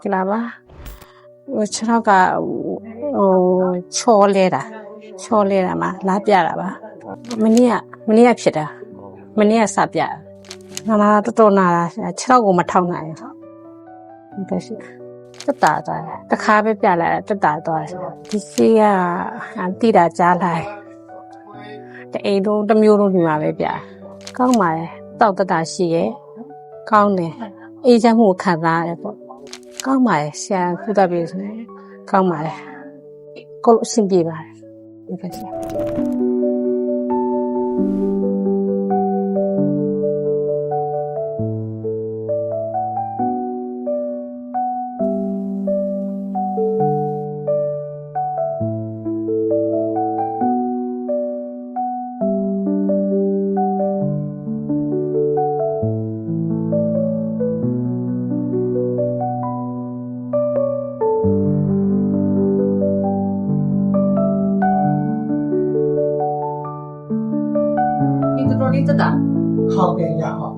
ကလာပါခြေထောက်ကချောလဲတာမှာလားပြတာပါမနေ့ကဖြစ်တာမနေ့ကစပြနာတော်တော်နာတာခြေထောက်ကိုမထောက်နိုင်ဘူးဒါရှိတက်တာသွားတခါပဲပြလာတက်တာသွားဒီစီကတိတာကြားလိုက်တအိမ်လုံးတစ်မျိုးလုံးဒီမှာပဲပြကောင်းပါရဲ့တောက်တတာရှိရဲ့ကောင်းတယ်အေးချမ်းမှုခံစားရတယ်ပေါ့ကောင်းပါရဲ့ဆရာကုသပေးဆိုကောင်းပါရဲ့ကိုယ်အဆင်ပြေပါတယ်ဒီကစားတော်လေးတက်တာဟုတ်ကဲ့ရဟုတ်